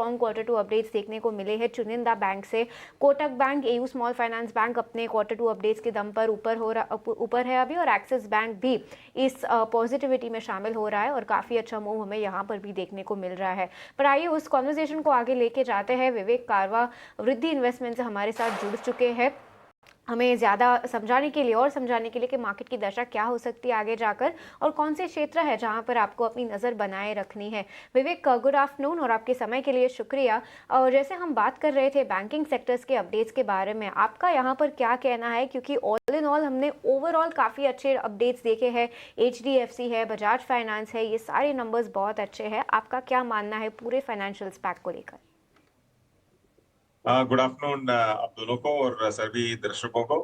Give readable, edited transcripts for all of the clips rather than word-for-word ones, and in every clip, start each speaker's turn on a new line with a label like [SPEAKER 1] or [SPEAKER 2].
[SPEAKER 1] Strong Q2 updates देखने को मिले हैं चुनिंदा बैंक से। Kotak bank, AU small finance bank अपने Q2 अपडेट्स के दम पर ऊपर है अभी, और एक्सिस बैंक भी इस पॉजिटिविटी में शामिल हो रहा है और काफ़ी अच्छा मूव हमें यहाँ पर भी देखने को मिल रहा है। पर आइए उस कॉन्वर्जेशन को आगे लेके जाते हैं। विवेक कारवा वृद्धि इन्वेस्टमेंट से हमारे साथ जुड़ चुके हैं हमें ज़्यादा समझाने के लिए कि मार्केट की दशा क्या हो सकती है आगे जाकर और कौन से क्षेत्र है जहां पर आपको अपनी नज़र बनाए रखनी है। विवेक, गुड आफ्टरनून और आपके समय के लिए शुक्रिया। और जैसे हम बात कर रहे थे बैंकिंग सेक्टर्स के अपडेट्स के बारे में, आपका यहां पर क्या कहना है, क्योंकि ऑल इन ऑल हमने ओवरऑल काफ़ी अच्छे अपडेट्स देखे हैं। HDFC है, बजाज फाइनेंस है, ये सारे नंबर्स बहुत अच्छे हैं। आपका क्या मानना है पूरे फाइनेंशियल पैक को लेकर?
[SPEAKER 2] गुड आफ्टरनून आप दोनों को और सभी दर्शकों को।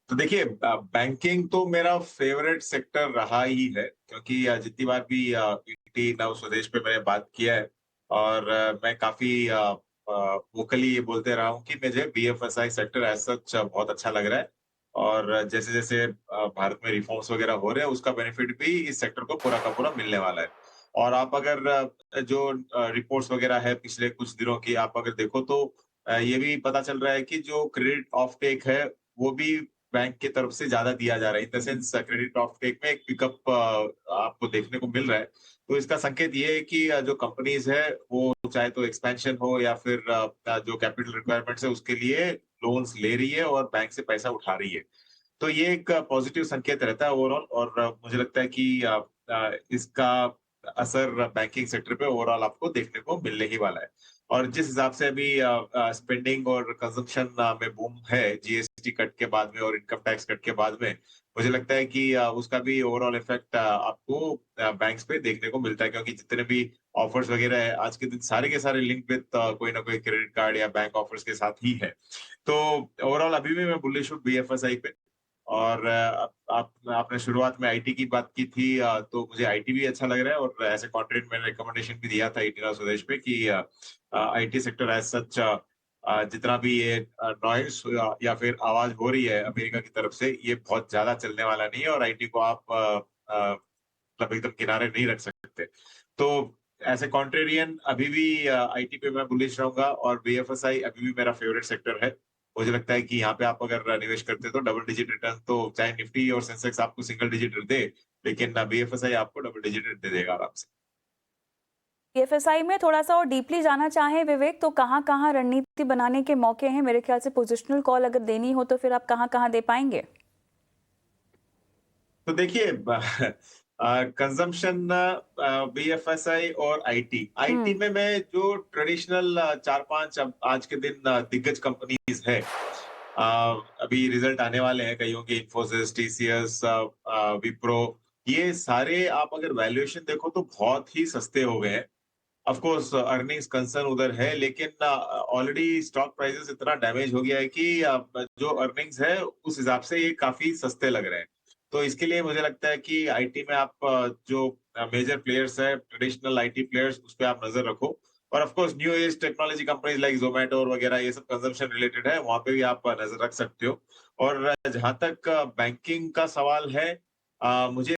[SPEAKER 2] तो देखिए, बैंकिंग तो मेरा फेवरेट सेक्टर रहा ही है, क्योंकि जितनी बार भी ईटी नव स्वदेश पे मैंने बात किया है और मैं काफी वोकली ये बोलते रहा हूँ कि मुझे बीएफएसआई सेक्टर एज सच बहुत अच्छा लग रहा है। और जैसे जैसे भारत में रिफॉर्म्स वगैरह हो रहे हैं, उसका बेनिफिट भी इस सेक्टर को पूरा का पूरा मिलने वाला है। और आप अगर जो रिपोर्ट्स वगैरह है पिछले कुछ दिनों की आप अगर देखो, तो ये भी पता चल रहा है कि जो क्रेडिट ऑफ टेक है, वो भी बैंक की तरफ से ज्यादा दिया जा रहा है। In the sense credit of tech में एक पिकअप आपको देखने को मिल रहा है। तो इसका संकेत ये है कि जो कंपनीज है, वो चाहे तो एक्सपेंशन हो या फिर जो कैपिटल रिक्वायरमेंट्स है उसके लिए लोन्स ले रही है और बैंक से पैसा उठा रही है। तो ये एक पॉजिटिव संकेत रहता है ओवरऑल। और मुझे लगता है कि इसका असर बैंकिंग सेक्टर पे ओवरऑल आपको देखने को मिलने ही वाला है। और जिस हिसाब से अभी स्पेंडिंग और कंजम्पशन में बूम है जीएसटी कट के बाद में और इनकम टैक्स कट के बाद में, मुझे लगता है कि उसका भी ओवरऑल इफेक्ट आपको बैंक्स पे देखने को मिलता है, क्योंकि जितने भी ऑफर्स वगैरह है आज के दिन सारे के सारे लिंक विद कोई ना कोई क्रेडिट कार्ड या बैंक ऑफर्स के साथ ही है। तो ओवरऑल अभी भी मैं बुलिश हूँ बीएफएसआई पे। और आपने शुरुआत में आईटी की बात की थी, तो मुझे आईटी भी अच्छा लग रहा है और ऐसे कंटेंट मैंने रिकमेंडेशन भी दिया था ईटी स्वदेश पे कि आईटी सेक्टर एज सच जितना भी ये नॉइस या फिर आवाज हो रही है अमेरिका की तरफ से, ये बहुत ज्यादा चलने वाला नहीं है और आईटी को आप मतलब एकदम किनारे नहीं रख सकते। तो ऐसे कॉन्ट्रेरियन अभी भी आईटी पे मैं बुलिश रहूंगा और बीएफएसआई अभी भी मेरा फेवरेट सेक्टर है। मुझे लगता है कि यहाँ पे आप अगर निवेश करते हो तो डबल डिजिट रिटर्न, तो चाहे निफ्टी और सेंसेक्स आपको सिंगल डिजिट दे, लेकिन बीएफएसआई आपको डबल डिजिट दे देगा आराम से।
[SPEAKER 3] एफएसआई में थोड़ा सा और डीपली जाना चाहें विवेक, तो कहाँ कहाँ रणनीति बनाने के मौके हैं? मेरे ख्याल से पोजिशनल कॉल अगर देनी हो तो फिर आप कहाँ कहाँ दे पाएंगे?
[SPEAKER 2] तो देखिए, कंजम्पशन, बीएफएसआई और आईटी आईटी
[SPEAKER 3] हम्म।
[SPEAKER 2] में मैं जो ट्रेडिशनल चार पांच आज के दिन दिग्गज कंपनीज है, अभी रिजल्ट आने वाले हैं कईयों के, इन्फोसिस, टीसीएस, विप्रो, ये सारे आप अगर वैल्यूएशन देखो तो बहुत ही सस्ते हो गए हैं। ऑफ कोर्स अर्निंग्स कंसर्न उधर है, लेकिन ऑलरेडी स्टॉक प्राइसेस इतना डैमेज हो गया है कि जो अर्निंग्स है उस हिसाब से ये काफी सस्ते लग रहे हैं। तो इसके लिए मुझे लगता है कि आईटी में आप जो मेजर प्लेयर्स है, ट्रेडिशनल आईटी प्लेयर्स, उस पर आप नजर रखो। और of course new age technology companies like Zomato और वगैरह, ये सब कंजम्पशन रिलेटेड है, वहां पे भी आप नजर रख सकते हो। और जहां तक बैंकिंग का सवाल है, मुझे